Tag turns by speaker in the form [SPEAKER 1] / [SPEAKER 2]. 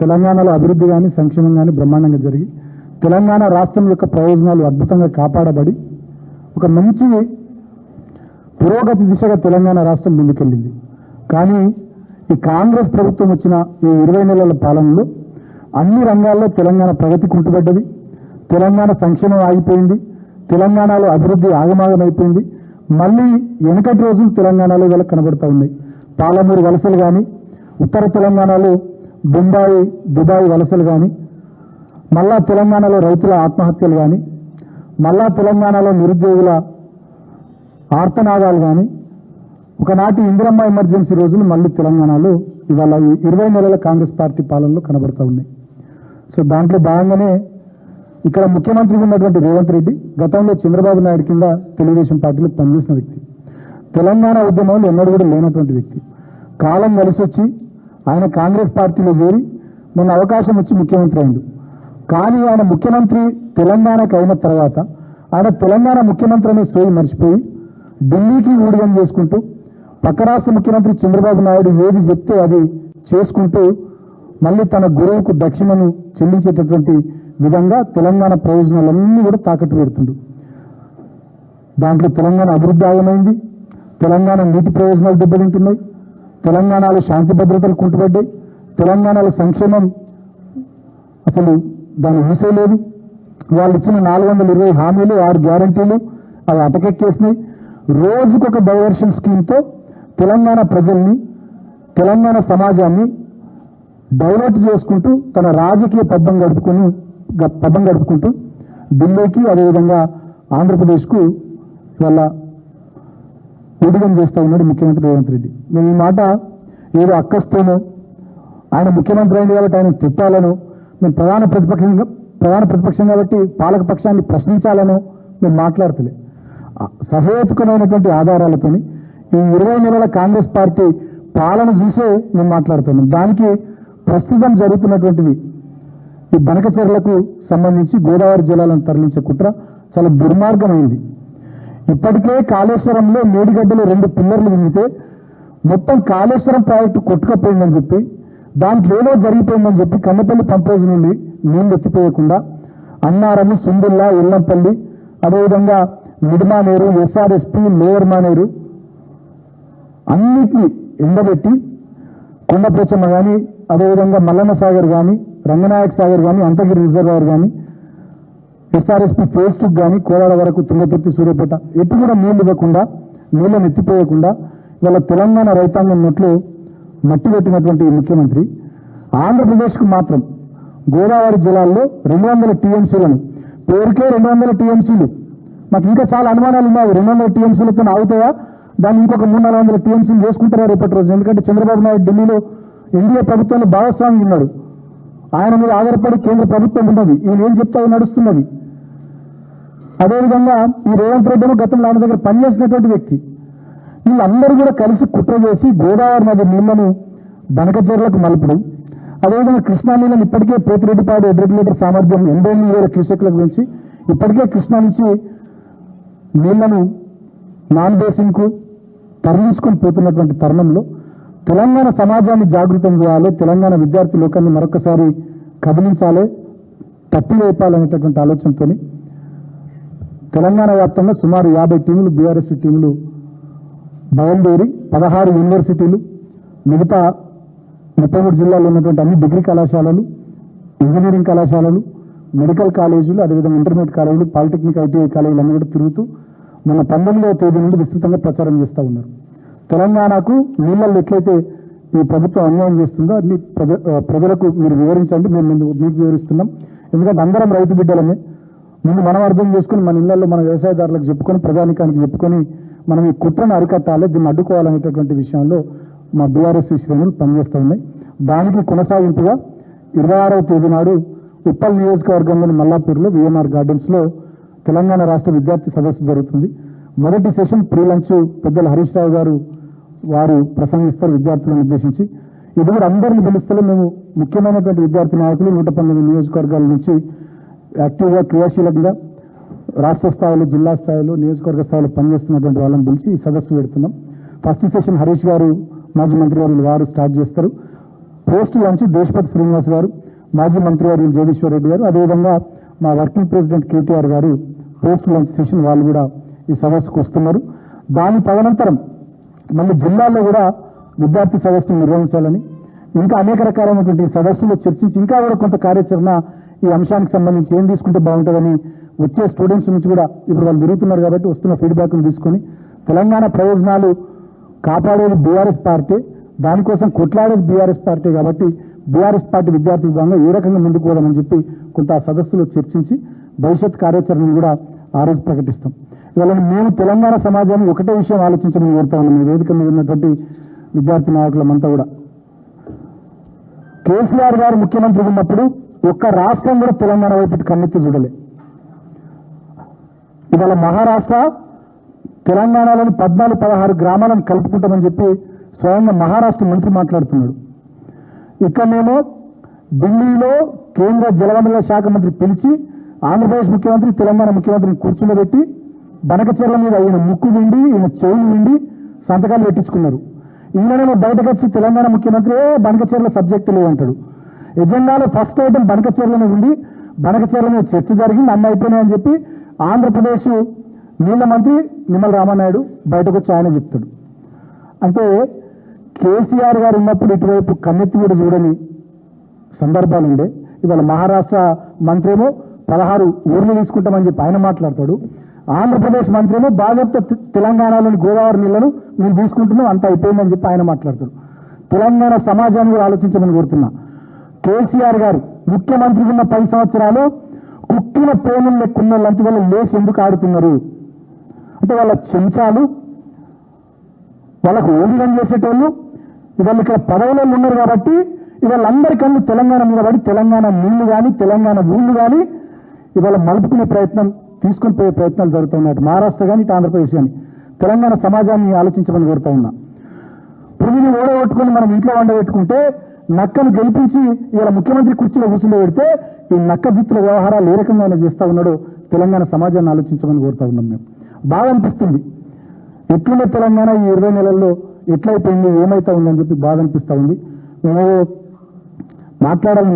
[SPEAKER 1] తెలంగాణలో అభివృద్ధి కానీ సంక్షేమం కానీ బ్రహ్మాండంగా జరిగి తెలంగాణ రాష్ట్రం యొక్క ప్రయోజనాలు అద్భుతంగా కాపాడబడి ఒక మంచి పురోగతి దిశగా తెలంగాణ రాష్ట్రం ముందుకెళ్ళింది. కానీ ఈ కాంగ్రెస్ ప్రభుత్వం వచ్చిన ఈ 20 నెలల పాలనలో అన్ని రంగాల్లో తెలంగాణ ప్రగతి కుంటుపడ్డది, తెలంగాణ సంక్షేమం ఆగిపోయింది, తెలంగాణలో అభివృద్ధి ఆగమాగమైపోయింది. మళ్ళీ వెనకటి రోజులు తెలంగాణలో ఇవాళ కనబడుతూ ఉన్నాయి. పాలమూరు వలసలు కానీ, ఉత్తర తెలంగాణలో బొంబాయి దుబాయ్ వలసలు కానీ, మళ్ళా తెలంగాణలో రైతుల ఆత్మహత్యలు కానీ, మళ్ళా తెలంగాణలో నిరుద్యోగుల ఆర్తనాదాలు కానీ, ఒకనాటి ఇందిరమ్మ ఎమర్జెన్సీ రోజులు మళ్ళీ తెలంగాణలో ఇవాళ 20 నెలల కాంగ్రెస్ పార్టీ పాలనలో కనబడుతూ ఉన్నాయి. సో దాంట్లో భాగంగానే ఇక్కడ ముఖ్యమంత్రి ఉన్నటువంటి రేవంత్ రెడ్డి గతంలో చంద్రబాబు నాయుడు కింద తెలుగుదేశం పార్టీలో పనిచేసిన వ్యక్తి, తెలంగాణ ఉద్యమంలో ఎన్నడూ కూడా లేనటువంటి వ్యక్తి. కాలం కలిసి వచ్చి ఆయన కాంగ్రెస్ పార్టీలో చేరి మొన్న అవకాశం వచ్చి ముఖ్యమంత్రి అయిండు. కానీ ఆయన ముఖ్యమంత్రి తెలంగాణకు అయిన తర్వాత ఆయన తెలంగాణ ముఖ్యమంత్రి అనే సోయి మర్చిపోయి ఢిల్లీకి ఊడిగం చేసుకుంటూ పక్క రాష్ట్ర ముఖ్యమంత్రి చంద్రబాబు నాయుడు ఏది చెప్తే అది చేసుకుంటూ మళ్ళీ తన గురువుకు దక్షిణను చెల్లించేటటువంటి విధంగా తెలంగాణ ప్రయోజనాలన్నీ కూడా తాకట్టు పెడుతుండు. దాంట్లో తెలంగాణ అభివృద్ధి ఆగమైంది, తెలంగాణ నీటి ప్రయోజనాలు దెబ్బతింటున్నాయి, తెలంగాణలో శాంతి భద్రతలు కుంటుపడ్డాయి, తెలంగాణలో సంక్షేమం అసలు దాని ఊసే లేదు. వాళ్ళు ఇచ్చిన 420 హామీలు 6 గ్యారంటీలు అవి అటకెక్కేసినాయి. రోజుకొక డైవర్షన్ స్కీమ్తో తెలంగాణ ప్రజల్ని తెలంగాణ సమాజాన్ని డైవర్ట్ చేసుకుంటూ తన రాజకీయ పబ్బం గడుపుకుంటూ ఢిల్లీకి అదేవిధంగా ఆంధ్రప్రదేశ్కు వాళ్ళ ఊడిగం చేస్తూ ఉన్నాడు ముఖ్యమంత్రి రేవంత్ రెడ్డి. మేము ఈ మాట ఏదో అక్కస్తోనో ఆయన ముఖ్యమంత్రి అయింది కాబట్టి ఆయన తిట్టాలనో, మేము ప్రధాన ప్రతిపక్షం కాబట్టి పాలక పక్షాన్ని ప్రశ్నించాలనో మేము మాట్లాడతలే. సహేతుకమైనటువంటి ఆధారాలతోని ఈ 20 నెలల కాంగ్రెస్ పార్టీ పాలన చూసే మేము మాట్లాడుతున్నాం. దానికి ప్రస్తుతం జరుగుతున్నటువంటిది ఈ బనకచెర్లకు సంబంధించి గోదావరి జలాలను తరలించే కుట్ర చాలా దుర్మార్గమైంది. ఇప్పటికే కాళేశ్వరంలో మేడిగడ్డలో 2 పిల్లర్లు వింగితే మొత్తం కాళేశ్వరం ప్రాజెక్టు కొట్టుకపోయిందని చెప్పి దాంట్లో ఏదో జరిగిపోయిందని చెప్పి కన్నపల్లి పంపేజ్ నుండి నీళ్లు ఎత్తిపోయకుండా అన్నారము, సుందుల్లా, ఎల్లంపల్లి, అదేవిధంగా మిడిమానేరు, ఎస్ఆర్ఎస్పి, లోయర్ మానేరు అన్నిటినీ ఎండబెట్టి కొండపోచమ్మ కానీ, అదేవిధంగా మల్లన్న సాగర్ కానీ, రంగనాయక సాగర్ కానీ, అంతగిరి రిజర్వాయర్ కానీ, ఎస్ఆర్ఎస్పి ఫేజ్ 2 కానీ, కోలాడ వరకు తుంగతుర్తి, సూర్యాపేట ఎటు కూడా నీళ్లు ఇవ్వకుండా నీళ్ళని ఎత్తిపోయకుండా ఇవాళ తెలంగాణ రైతాంగం నోట్లో మట్టి పెట్టినటువంటి ముఖ్యమంత్రి ఆంధ్రప్రదేశ్కు మాత్రం గోదావరి జలాల్లో 200 టీఎంసీలను పేరుకే 200 టీఎంసీలు, మాకు ఇంకా చాలా అనుమానాలు ఉన్నాయి. 200 టీఎంసీలతో ఆగుతాయా, దాన్ని ఇంకొక 300-400 టీఎంసీలు చేసుకుంటారా రేపటి రోజు? ఎందుకంటే చంద్రబాబు నాయుడు ఢిల్లీలో ఎన్డీఏ ప్రభుత్వంలో భాగస్వామి ఉన్నాడు, ఆయన మీద ఆధారపడి కేంద్ర ప్రభుత్వం ఉన్నది, ఈయన ఏం చెప్తా నడుస్తున్నది. అదేవిధంగా ఈ రేవంత్ రెడ్డి గతంలో ఆయన దగ్గర పనిచేసినటువంటి వ్యక్తి. వీళ్ళందరూ కూడా కలిసి కుట్ర చేసి గోదావరి నది నీళ్లను బనకచెర్లకు మలుపడం, అదేవిధంగా కృష్ణా నీళ్ళని ఇప్పటికే పోతిరెడ్డిపాడు రెగ్యులేటర్ సామర్థ్యం 88,000 క్యూసెక్ల గురించి ఇప్పటికే కృష్ణా నుంచి నీళ్లను నాన్ బేసిన్కు తరలించుకొని పోతున్నటువంటి తరుణంలో తెలంగాణ సమాజాన్ని జాగృతం చేయాలి, తెలంగాణ విద్యార్థి లోకాన్ని మరొకసారి కదిలించాలి, తట్టివేపాలనేటటువంటి ఆలోచనతో తెలంగాణ వ్యాప్తంగా సుమారు 50 టీములు బీఆర్ఎస్ టీములు బయలుదేరి 16 యూనివర్సిటీలు, మిగతా 33 జిల్లాల్లో ఉన్నటువంటి అన్ని డిగ్రీ కళాశాలలు, ఇంజనీరింగ్ కళాశాలలు, మెడికల్ కాలేజీలు, అదేవిధంగా ఇంటర్మీడియట్ కాలేజీలు, పాలిటెక్నిక్, ఐటీఐ కాలేజీలు అన్ని కూడా తిరుగుతూ మన 19వ తేదీ నుండి విస్తృతంగా ప్రచారం చేస్తూ ఉన్నారు. తెలంగాణకు నీళ్ళల్లో ఎట్లయితే ఈ ప్రభుత్వం అన్యాయం చేస్తుందో అన్ని ప్రజలకు మీరు వివరించండి, మేము మీకు వివరిస్తున్నాం. ఎందుకంటే అందరం రైతు బిడ్డలమే. ముందు మనం అర్థం చేసుకుని మన ఇళ్లలో మన వ్యవసాయదారులకు చెప్పుకొని ప్రజానికానికి చెప్పుకొని మనం ఈ కుట్రను అరికట్టాలి, దీన్ని అడ్డుకోవాలనేటటువంటి విషయంలో మా బీఆర్ఎస్ శ్రేణులు పనిచేస్తూ ఉన్నాయి. దానికి కొనసాగింపుగా 26వ తేదీ నాడు ఉప్పల్ నియోజకవర్గంలోని మల్లాపూర్లో విఎంఆర్ గార్డెన్స్లో తెలంగాణ రాష్ట్ర విద్యార్థి సదస్సు జరుగుతుంది. మొదటి సెషన్ ప్రీ లంచ్ పెద్దల హరీష్ రావు గారు వారు ప్రసంగిస్తారు విద్యార్థులను ఉద్దేశించి. ఇది కూడా అందరిని పిలుస్తూ మేము ముఖ్యమైనటువంటి విద్యార్థి నాయకులు 119 నియోజకవర్గాల నుంచి యాక్టివ్గా క్రియాశీలకంగా రాష్ట్ర స్థాయిలో, జిల్లా స్థాయిలో, నియోజకవర్గ స్థాయిలో పనిచేస్తున్నటువంటి వాళ్ళని పిలిచి ఈ సదస్సు పెడుతున్నాం. ఫస్ట్ సెషన్ హరీష్ గారు, మాజీ మంత్రి వారు స్టార్ట్ చేస్తారు. పోస్ట్ లంచ్ దేశపతి శ్రీనివాస్ గారు, మాజీ మంత్రి గారు జగదీశ్వర్ రెడ్డి గారు, అదేవిధంగా మా వర్కింగ్ ప్రెసిడెంట్ కేటీఆర్ గారు పోస్ట్ లంచ్ సెషన్ వాళ్ళు కూడా ఈ సదస్సుకు వస్తున్నారు. దాని తదనంతరం మళ్ళీ జిల్లాల్లో కూడా విద్యార్థి సదస్సులు నిర్వహించాలని, ఇంకా అనేక రకాలైనటువంటి సదస్సులో చర్చించి ఇంకా కూడా కొంత కార్యాచరణ ఈ అంశానికి సంబంధించి ఏం తీసుకుంటే బాగుంటుందని వచ్చే స్టూడెంట్స్ నుంచి కూడా ఇప్పుడు వాళ్ళు తిరుగుతున్నారు కాబట్టి వస్తున్న ఫీడ్బ్యాక్ను తీసుకొని తెలంగాణ ప్రయోజనాలు కాపాడేది బీఆర్ఎస్ పార్టీ, దానికోసం కొట్లాడేది బీఆర్ఎస్ పార్టీ కాబట్టి బీఆర్ఎస్ పార్టీ విద్యార్థి విభాగంలో ఏ రకంగా ముందుకు పోదామని చెప్పి కొంత ఆ సదస్సులో చర్చించి భవిష్యత్ కార్యాచరణను కూడా ఆ రోజు ప్రకటిస్తాం. ఇవాళ మేము తెలంగాణ సమాజాన్ని ఒకటే విషయం ఆలోచించమని కోరుతా ఉన్నాం. ఈ వేదిక మీద ఉన్నటువంటి విద్యార్థి నాయకులమంతా కూడా కేసీఆర్ గారు ముఖ్యమంత్రి ఉన్నప్పుడు ఒక్క రాష్ట్రం కూడా తెలంగాణ వైపు కన్నెత్తి చూడలే. ఇవాళ మహారాష్ట్ర తెలంగాణలోని 14-16 గ్రామాలను కలుపుకుంటామని చెప్పి స్వయంగా మహారాష్ట్ర మంత్రి మాట్లాడుతున్నాడు. ఇక్కడనేమో ఢిల్లీలో కేంద్ర జలవనరుల శాఖ మంత్రి పిలిచి ఆంధ్రప్రదేశ్ ముఖ్యమంత్రి తెలంగాణ ముఖ్యమంత్రిని కూర్చుండబెట్టి బనకచెర్ల మీద ఈయన ముక్కు విండి ఈయన చెవులు విండి సంతకాలు పెట్టించుకున్నారు. ఈయననేమో బయటకు వచ్చి తెలంగాణ ముఖ్యమంత్రి బనకచెర్ల సబ్జెక్టు లేదంటాడు. ఎజెండాలో ఫస్ట్ ఐటమ్ బనకచెర్లనే ఉండి బనకచెర్ల మీద చర్చ జరిగింది, అన్నీ అయిపోయినాయని చెప్పి ఆంధ్రప్రదేశ్ నీళ్ల మంత్రి నిమ్మల రామానాయుడు బయటకు వచ్చి ఆయన చెప్తాడు. అంటే కేసీఆర్ గారు ఉన్నప్పుడు ఇటువైపు కన్నెత్తి కూడా చూడని సందర్భాలు ఉండే. ఇవాళ మహారాష్ట్ర మంత్రి ఏమో 16 ఊర్లు తీసుకుంటామని చెప్పి ఆయన మాట్లాడతాడు. ఆంధ్రప్రదేశ్ మంత్రి ఏమో బాధ్యత తెలంగాణలోని గోదావరి నీళ్లను మేము తీసుకుంటున్నాం, అంత అయిపోయిందని చెప్పి ఆయన మాట్లాడతాడు. తెలంగాణ సమాజాన్ని కూడా ఆలోచించమని కోరుతున్నా. కేసీఆర్ గారు ముఖ్యమంత్రి ఉన్న 10 సంవత్సరాలు కుక్కిన ప్రేమలు లెక్కున్న లాంటి వాళ్ళు లేచి ఎందుకు ఆడుతున్నారు అంటే వాళ్ళ చెంచాలు, వాళ్ళకు ఓడిగం చేసేటోళ్ళు ఇవాళ ఇక్కడ పదవులలో ఉన్నారు కాబట్టి ఇవాళ అందరికన్నా తెలంగాణ మీద పడి తెలంగాణ నీళ్లు కానీ తెలంగాణ ఊళ్ళు కానీ ఇవాళ మలుపుకునే ప్రయత్నం తీసుకొని పోయే ప్రయత్నాలు జరుగుతున్నాయి. మహారాష్ట్ర కానీ ఇటు ఆంధ్రప్రదేశ్ కానీ తెలంగాణ సమాజాన్ని ఆలోచించమని కోరుతా ఉన్నా. పురుగుని ఓడగొట్టుకొని మనం ఇంట్లో వండబెట్టుకుంటే నక్కను గెలిపించి ఇవాళ ముఖ్యమంత్రి కుర్చీలో కూర్చుండబెడితే ఈ నక్క జిత్తుల వ్యవహారాలు ఏ రకంగా చేస్తూ ఉన్నాడో తెలంగాణ సమాజాన్ని ఆలోచించమని కోరుతా ఉన్నాం. మేము బాగా అనిపిస్తుంది ఎట్లుండే తెలంగాణ ఈ 20 నెలల్లో ఎట్లయిపోయింది, ఏమైతే ఉందని చెప్పి బాధ అనిపిస్తూ ఉంది. మేము మాట్లాడాలని